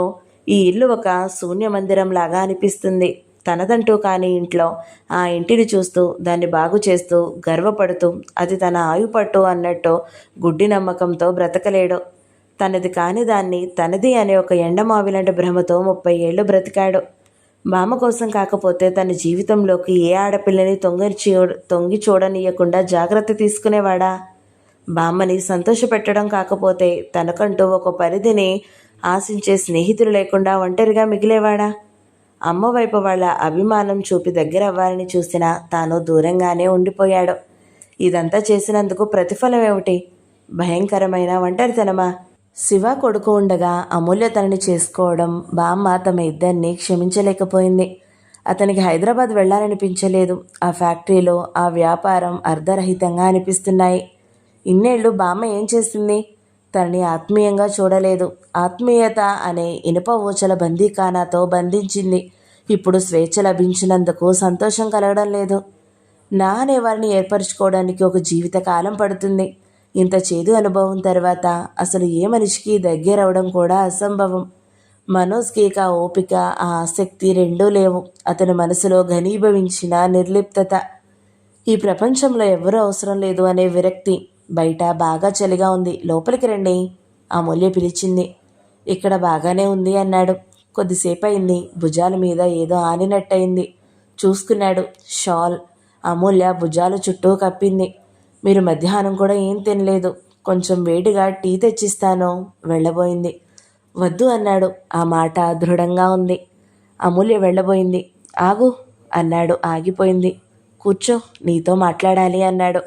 ఈ ఇల్లు ఒక శూన్య మందిరంలాగా అనిపిస్తుంది. తనదంటూ కాని ఇంట్లో ఆ ఇంటిని చూస్తూ, దాన్ని బాగు చేస్తూ, గర్వపడుతూ, అది తన ఆయుపట్టు అన్నట్టు గుడ్డి నమ్మకంతో బ్రతకలేడు. తనది కాని దాన్ని తనది అనే ఒక ఎండమావిలాంటి భ్రమతో 30 ఏళ్ళు బ్రతికాడు. బామ్మ కోసం కాకపోతే తన జీవితంలోకి ఏ ఆడపిల్లని తొంగి చూడనీయకుండా జాగ్రత్త తీసుకునేవాడా? బామ్మని సంతోషపెట్టడం కాకపోతే తనకంటూ ఒక పరిధిని ఆశించే స్నేహితులు లేకుండా ఒంటరిగా మిగిలేవాడా? అమ్మ వైపు వాళ్ళ అభిమానం చూపి దగ్గర అవ్వాలని చూసినా తాను దూరంగానే ఉండిపోయాడు. ఇదంతా చేసినందుకు ప్రతిఫలం ఏమిటి? భయంకరమైన ఒంటరితనమా? శివ కొడుకు ఉండగా అమూల్య తనని చేసుకోవడం బామ్మ తమ ఇద్దరిని క్షమించలేకపోయింది. అతనికి హైదరాబాద్ వెళ్ళాలనిపించలేదు. ఆ ఫ్యాక్టరీలో ఆ వ్యాపారం అర్ధరహితంగా అనిపిస్తున్నాయి. ఇన్నేళ్ళు బామ్మ ఏం చేసింది? తనని ఆత్మీయంగా చూడలేదు. ఆత్మీయత అనే ఇనుప ఊచల బందీఖానాతో బంధించింది. ఇప్పుడు స్వేచ్ఛ లభించినందుకు సంతోషం కలగడం లేదు. నా అనేవారిని ఏర్పరచుకోవడానికి ఒక జీవితకాలం పడుతుంది. ఇంత చేదు అనుభవం తర్వాత అసలు ఏ మనిషికి దగ్గరవడం కూడా అసంభవం. మనోజ్కి ఆ ఓపిక, ఆ ఆసక్తి రెండూ లేవు. అతని మనసులో ఘనీభవించిన నిర్లిప్తత. ఈ ప్రపంచంలో ఎవరూ అవసరం లేదు అనే విరక్తి. బయట బాగా చలిగా ఉంది, లోపలికి రండి అమూల్య పిలిచింది. ఇక్కడ బాగానే ఉంది అన్నాడు. కొద్దిసేపు అయింది. భుజాల మీద ఏదో ఆనినట్టయింది. చూసుకున్నాడు. షాల్. అమూల్య భుజాల చుట్టూ కప్పింది. మీరు మధ్యాహ్నం కూడా ఏం తినలేదు. కొంచెం వేడిగా టీ తెచ్చిస్తాను. వెళ్ళబోయింది. వద్దు అన్నాడు. ఆ మాట దృఢంగా ఉంది. అమూల్య వెళ్ళబోయింది. ఆగు అన్నాడు. ఆగిపోయింది. కూర్చో, నీతో మాట్లాడాలి అన్నాడు.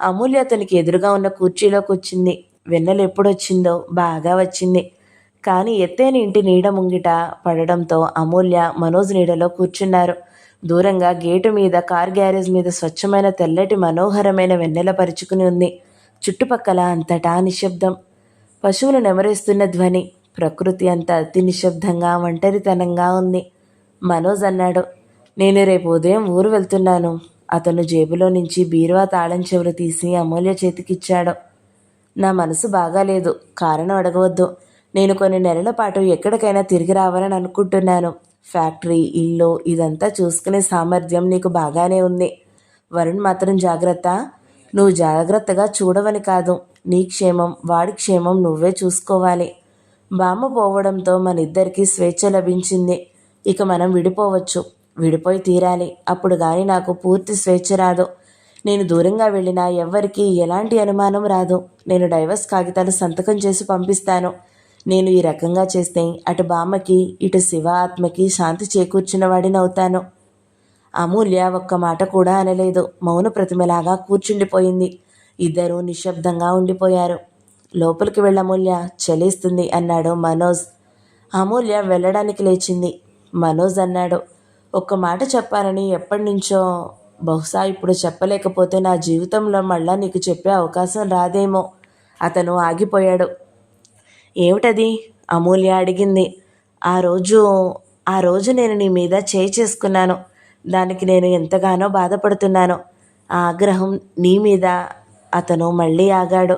అమూల్య అతనికి ఎదురుగా ఉన్న కుర్చీలో కూర్చుంది. వెన్నెలు ఎప్పుడొచ్చిందో బాగా వచ్చింది. కానీ ఎత్తైన ఇంటి నీడ ముంగిట పడడంతో అమూల్య మనోజ్ నీడలో కూర్చున్నారు. దూరంగా గేటు మీద, కార్ గ్యారేజ్ మీద స్వచ్ఛమైన తెల్లటి మనోహరమైన వెన్నెల పరుచుకుని ఉంది. చుట్టుపక్కల అంతటా నిశ్శబ్దం. పశువులు నెమరేస్తున్న ధ్వని. ప్రకృతి అంతా అతి నిశ్శబ్దంగా, ఒంటరితనంగా ఉంది. మనోజ్ అన్నాడు, నేను రేపు ఉదయం ఊరు వెళ్తున్నాను. అతను జేబులో నుంచి బీరువా తాళం చెవులు తీసి అమూల్య చేతికిచ్చాడు. నా మనసు బాగాలేదు. కారణం అడగవద్దు. నేను కొన్ని నెలల పాటు ఎక్కడికైనా తిరిగి రావాలని అనుకుంటున్నాను. ఫ్యాక్టరీ, ఇల్లు ఇదంతా చూసుకునే సామర్థ్యం నీకు బాగానే ఉంది. వరుణ్ మాత్రం జాగ్రత్త. నువ్వు జాగ్రత్తగా చూడవని కాదు, నీ క్షేమం, వాడి క్షేమం నువ్వే చూసుకోవాలి. బామ్మ పోవడంతో మనిద్దరికీ స్వేచ్ఛ లభించింది. ఇక మనం విడిపోవచ్చు. విడిపోయి తీరాలి. అప్పుడు కానీ నాకు పూర్తి స్వేచ్ఛ రాదు. నేను దూరంగా వెళ్ళినా ఎవ్వరికీ ఎలాంటి అనుమానం రాదు. నేను డైవర్స్ కాగితాలు సంతకం చేసి పంపిస్తాను. నేను ఈ రకంగా చేస్తే అటు బామ్మకి, ఇటు శివ ఆత్మకి శాంతి చేకూర్చిన వాడినవుతాను. అమూల్య ఒక్క మాట కూడా అనలేదు. మౌన ప్రతిమలాగా కూర్చుండిపోయింది. ఇద్దరూ నిశ్శబ్దంగా ఉండిపోయారు. లోపలికి వెళ్ళమూల్య, చలేస్తుంది అన్నాడు మనోజ్. అమూల్య వెళ్ళడానికి లేచింది. మనోజ్ అన్నాడు. ఒక్క మాట చెప్పాలని ఎప్పటినుంచో, బహుశా ఇప్పుడు చెప్పలేకపోతే నా జీవితంలో మళ్ళా నీకు చెప్పే అవకాశం రాదేమో. అతను ఆగిపోయాడు. ఏమిటది? అమూల్య అడిగింది. ఆ రోజు ఆ రోజు నేను నీ మీద చేయి చేసుకున్నాను. దానికి నేను ఎంతగానో బాధపడుతున్నాను. ఆ ఆగ్రహం నీ మీద. అతను మళ్ళీ ఆగాడు.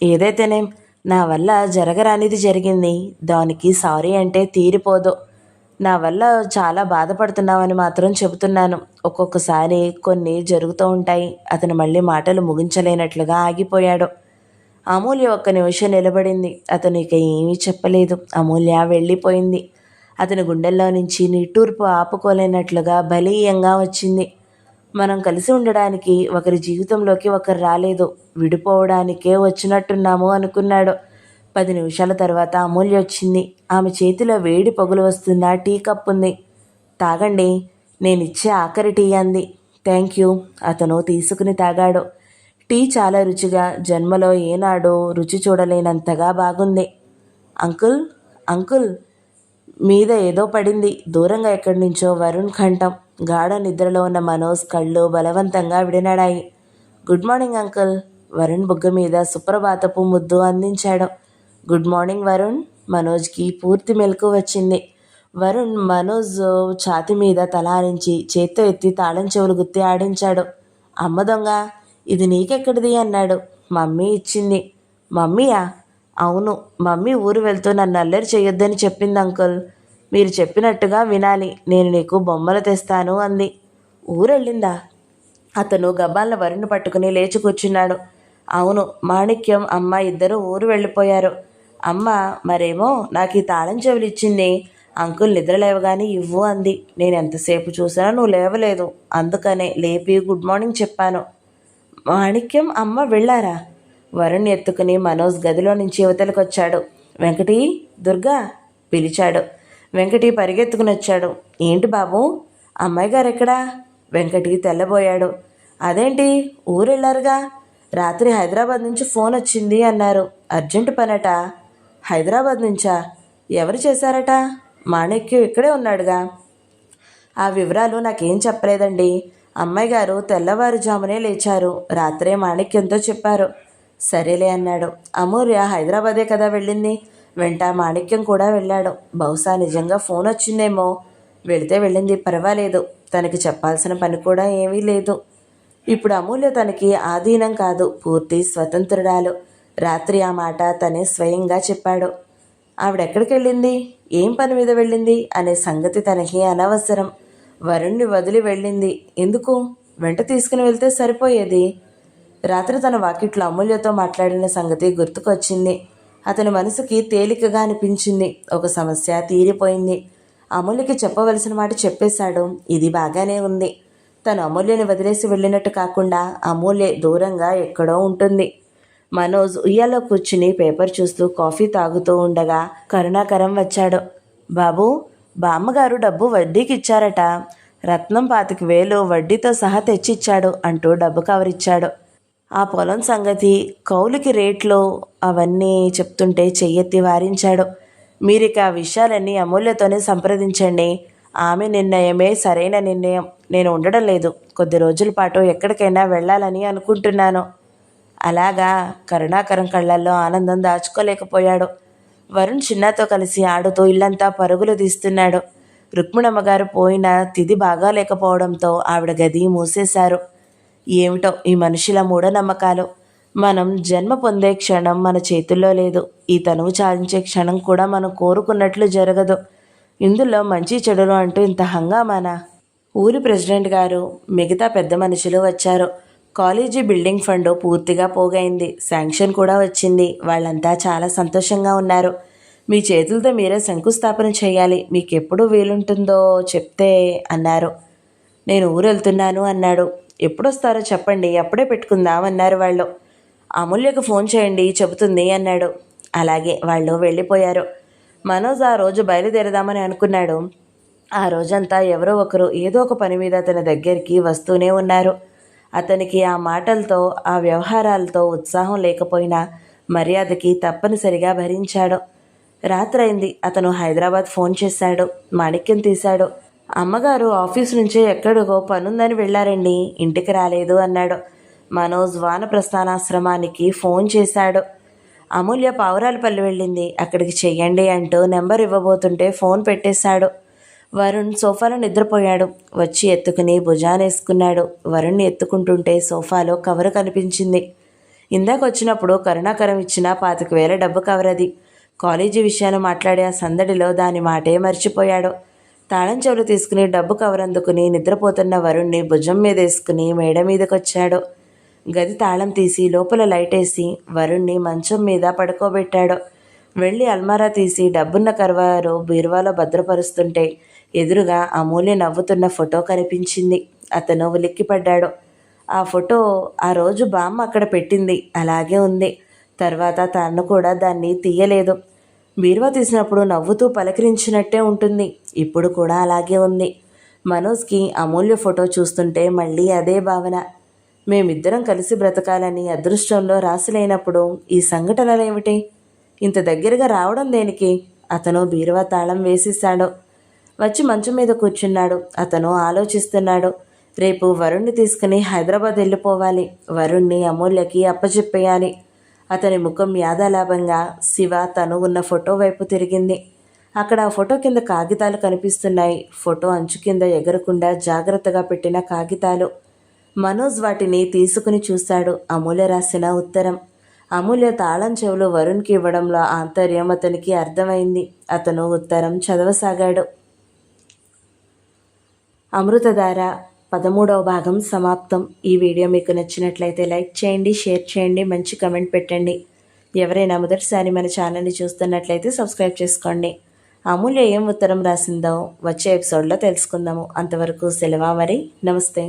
ఏదైతేనేం, నా వల్ల జరగరానిది జరిగింది. దానికి సారీ అంటే తీరిపోదు. నా వల్ల చాలా బాధపడుతున్నావని మాత్రం చెబుతున్నాను. ఒక్కొక్కసారి కొన్ని జరుగుతూ ఉంటాయి. అతను మళ్ళీ మాటలు ముగించలేనట్లుగా ఆగిపోయాడు. అమూల్య ఒక్క నిమిషం నిలబడింది. అతను ఇక ఏమీ చెప్పలేదు. అమూల్య వెళ్ళిపోయింది. అతని గుండెల్లో నుంచి నిట్టూర్పు ఆపుకోలేనట్లుగా బలీయంగా వచ్చింది. మనం కలిసి ఉండడానికి ఒకరి జీవితంలోకి ఒకరు రాలేదు, విడిపోవడానికే వచ్చినట్టున్నాము అనుకున్నాడు. 10 నిమిషాల తర్వాత అమూల్య వచ్చింది. ఆమె చేతిలో వేడి పొగలు వస్తున్న టీ కప్ ఉంది. తాగండి, నేనిచ్చే ఆఖరి టీ అంది. Thank you. అతను తీసుకుని తాగాడు. టీ చాలా రుచిగా, జన్మలో ఏనాడో రుచి చూడలేనంతగా బాగుంది. అంకుల్, అంకుల్ మీద ఏదో పడింది. దూరంగా ఎక్కడి నుంచో వరుణ్ కంఠం. గాఢ నిద్రలో ఉన్న మనోజ్ కళ్ళు బలవంతంగా విడనడాయి. Good morning uncle. వరుణ్ బుగ్గ మీద సుప్రభాతపు ముద్దు అందించాడు. Good morning Varun. మనోజ్కి పూర్తి మెలకు వచ్చింది. వరుణ్ మనోజ్ ఛాతి మీద తలారించి చేత్తో ఎత్తి తాళం చెవులు గుత్తి ఆడించాడు. అమ్మ దొంగ, ఇది నీకెక్కడిది అన్నాడు. మమ్మీ ఇచ్చింది. మమ్మీయా? అవును, మమ్మీ ఊరు వెళ్తూ నన్ను అల్లరి చేయొద్దని చెప్పింది అంకుల్. మీరు చెప్పినట్టుగా వినాలి. నేను నీకు బొమ్మలు తెస్తాను అంది. ఊరెళ్ళిందా? అతను గబాలను వరుణ్ పట్టుకుని లేచి కూర్చున్నాడు. అవును, మాణిక్యం అమ్మ ఇద్దరు ఊరు వెళ్ళిపోయారు. అమ్మ మరేమో నాకు ఈ తాళం చెవులు ఇచ్చింది. అంకుల్ నిద్ర లేవగానే ఇవ్వు అంది. నేను ఎంతసేపు చూసినా నువ్వు లేవలేదు. అందుకనే లేపి గుడ్ మార్నింగ్ చెప్పాను. మాణిక్యం అమ్మ వెళ్ళారా? వరుణ్ ఎత్తుకుని మనోజ్ గదిలో నుంచి యువతలకొచ్చాడు. వెంకటి, దుర్గా పిలిచాడు. వెంకటి పరిగెత్తుకుని వచ్చాడు. ఏంటి బాబు, అమ్మాయి గారు ఎక్కడా? వెంకటి తెల్లబోయాడు. అదేంటి, ఊరెళ్ళారుగా. రాత్రి హైదరాబాద్ నుంచి ఫోన్ వచ్చింది అన్నారు. అర్జెంటు పనట. హైదరాబాద్ నుంచా? ఎవరు చేశారట? మాణిక్యం ఇక్కడే ఉన్నాడుగా. ఆ వివరాలు నాకేం చెప్పలేదండి. అమ్మాయి గారు తెల్లవారుజామునే లేచారు. రాత్రే మాణిక్యంతో చెప్పారు. సరేలే అన్నాడు. అమూల్య హైదరాబాదే కదా వెళ్ళింది. వెంట మాణిక్యం కూడా వెళ్ళాడు. బహుశా నిజంగా ఫోన్ వచ్చిందేమో. వెళితే వెళ్ళింది, పర్వాలేదు. తనకి చెప్పాల్సిన పని కూడా ఏమీ లేదు. ఇప్పుడు అమూల్య తనకి ఆధీనం కాదు, పూర్తి స్వతంత్రురాలు. రాత్రి ఆ మాట తనే స్వయంగా చెప్పాడు. ఆవిడెక్కడికి వెళ్ళింది, ఏం పని మీద వెళ్ళింది అనే సంగతి తనకి అనవసరం. వరుణ్ణి వదిలి వెళ్ళింది. ఎందుకు? వెంట తీసుకుని వెళ్తే సరిపోయేది. రాత్రి తన వాకిట్లో అమూల్యతో మాట్లాడిన సంగతి గుర్తుకొచ్చింది. అతని మనసుకి తేలికగా అనిపించింది. ఒక సమస్య తీరిపోయింది. అమూల్యకి చెప్పవలసిన మాట చెప్పేశాడు. ఇది బాగానే ఉంది. తను అమూల్యని వదిలేసి వెళ్ళినట్టు కాకుండా అమూల్య దూరంగా ఎక్కడో ఉంటుంది. మనోజ్ ఉయ్యాలో కూర్చుని పేపర్ చూస్తూ కాఫీ తాగుతూ ఉండగా కరుణాకరం వచ్చాడు. బాబు, బామ్మగారు డబ్బు వడ్డీకి ఇచ్చారట. రత్నం 25,000 వడ్డీతో సహా తెచ్చిచ్చాడు అంటూ డబ్బు కవరిచ్చాడు. ఆ పొలం సంగతి, కౌలుకి రేట్లు అవన్నీ చెప్తుంటే చెయ్యెత్తి వారించాడు. మీరిక ఆ విషయాలన్నీ అమూల్యతోనే సంప్రదించండి. ఆమె నిర్ణయమే సరైన నిర్ణయం. నేను ఉండడం లేదు. కొద్ది రోజుల పాటు ఎక్కడికైనా వెళ్ళాలని అనుకుంటున్నాను. అలాగా? కరుణాకరం కళ్ళల్లో ఆనందం దాచుకోలేకపోయాడు. వరుణ్ చిన్నతో కలిసి ఆడుతూ ఇల్లంతా పరుగులు తీస్తున్నాడు. రుక్మిణమ్మగారు పోయిన తిథి బాగాలేకపోవడంతో ఆవిడ గది మూసేశారు. ఏమిటో ఈ మనుషుల మూఢనమ్మకాలు. మనం జన్మ పొందే క్షణం మన చేతుల్లో లేదు. ఈ తనువు చాలించే క్షణం కూడా మనం కోరుకున్నట్లు జరగదు. ఇందులో మంచి చెడులు అంటూ ఇంత హంగామానా? ఊరి ప్రెసిడెంట్ గారు, మిగతా పెద్ద మనుషులు వచ్చారు. కాలేజీ బిల్డింగ్ ఫండ్ పూర్తిగా పోగైంది. శాంక్షన్ కూడా వచ్చింది. వాళ్ళంతా చాలా సంతోషంగా ఉన్నారు. మీ చేతులతో మీరే శంకుస్థాపన చేయాలి. మీకెప్పుడు వీలుంటుందో చెప్తే అన్నారు. నేను ఊరెళ్తున్నాను అన్నాడు. ఎప్పుడొస్తారో చెప్పండి, అప్పుడే పెట్టుకుందాం అన్నారు వాళ్ళు. అమూల్యకు ఫోన్ చేయండి, చెబుతుంది అన్నాడు. అలాగే. వాళ్ళు వెళ్ళిపోయారు. మనోజ్ ఆ రోజు బయలుదేరదామని అనుకున్నాడు. ఆ రోజంతా ఎవరో ఒకరు ఏదో ఒక పని మీద తన దగ్గరికి వస్తూనే ఉన్నారు. అతనికి ఆ మాటలతో, ఆ వ్యవహారాలతో ఉత్సాహం లేకపోయినా మర్యాదకి తప్పనిసరిగా భరించాడు. రాత్రైంది. అతను హైదరాబాద్ ఫోన్ చేశాడు. మాణిక్యం తీశాడు. అమ్మగారు ఆఫీస్ నుంచే ఎక్కడికో పనుందని వెళ్ళారండి, ఇంటికి రాలేదు అన్నాడు. మనోజ్ వానప్రస్థానాశ్రమానికి ఫోన్ చేశాడు. అమూల్య పావురాలపల్లి వెళ్ళింది, అక్కడికి చెయ్యండి అంటూ నెంబర్ ఇవ్వబోతుంటే ఫోన్ పెట్టేశాడు. వరుణ్ సోఫాలో నిద్రపోయాడు. వచ్చి ఎత్తుకుని భుజానేసుకున్నాడు. వరుణ్ని ఎత్తుకుంటుంటే సోఫాలో కవరు కనిపించింది. ఇందాక వచ్చినప్పుడు కరుణాకరం ఇచ్చిన 25,000 డబ్బు కవర్ అది. కాలేజీ విషయాలు మాట్లాడే ఆ సందడిలో దాని మాటే మర్చిపోయాడు. తాళం చెవులు తీసుకుని డబ్బు కవర్ అందుకుని నిద్రపోతున్న వరుణ్ణి భుజం మీద వేసుకుని మేడ మీదకొచ్చాడు. గది తాళం తీసి లోపల లైటేసి వరుణ్ణి మంచం మీద పడుకోబెట్టాడు. వెళ్ళి అల్మారా తీసి డబ్బున్న కర్వారు బీరువాలో భద్రపరుస్తుంటే ఎదురుగా అమూల్య నవ్వుతున్న ఫోటో కనిపించింది. అతను ఉలిక్కిపడ్డాడు. ఆ ఫోటో ఆ రోజు బామ్మ అక్కడ పెట్టింది, అలాగే ఉంది. తర్వాత తను కూడా దాన్ని తీయలేదు. బీరువా తీసినప్పుడు నవ్వుతూ పలకరించినట్టే ఉంటుంది. ఇప్పుడు కూడా అలాగే ఉంది. మనోజ్కి అమూల్య ఫోటో చూస్తుంటే మళ్ళీ అదే భావన. మేమిద్దరం కలిసి బ్రతకాలని అదృష్టంలో రాసులైనప్పుడు ఈ సంఘటనలేమిటి? ఇంత దగ్గరగా రావడం దేనికి? అతను బీరువా తాళం వేసేశాడు. వచ్చి మంచం మీద కూర్చున్నాడు. అతను ఆలోచిస్తున్నాడు. రేపు వరుణ్ణి తీసుకుని హైదరాబాద్ వెళ్ళిపోవాలి. వరుణ్ణి అమూల్యకి అప్పచెప్పేయాలి. అతని ముఖం యాదాలాభంగా శివ తను ఉన్న ఫోటో వైపు తిరిగింది. అక్కడ ఆ ఫోటో కింద కాగితాలు కనిపిస్తున్నాయి. ఫోటో అంచు కింద ఎగరకుండా జాగ్రత్తగా పెట్టిన కాగితాలు. మనోజ్ వాటిని తీసుకుని చూశాడు. అమూల్య రాసిన ఉత్తరం. అమూల్య తాళం చెవులు వరుణ్కి ఇవ్వడంలో ఆంతర్యం అతనికి అర్థమైంది. అతను ఉత్తరం చదవసాగాడు. అమృతధార 13వ భాగం సమాప్తం. ఈ వీడియో మీకు నచ్చినట్లయితే లైక్ చేయండి, షేర్ చేయండి, మంచి కమెంట్ పెట్టండి. ఎవరైనా మొదటిసారి మన ఛానల్ని చూస్తున్నట్లయితే సబ్స్క్రైబ్ చేసుకోండి. అమూల్య ఏం ఉత్తరం రాసిందో వచ్చే ఎపిసోడ్లో తెలుసుకుందాము. అంతవరకు సెలవా మరి. నమస్తే.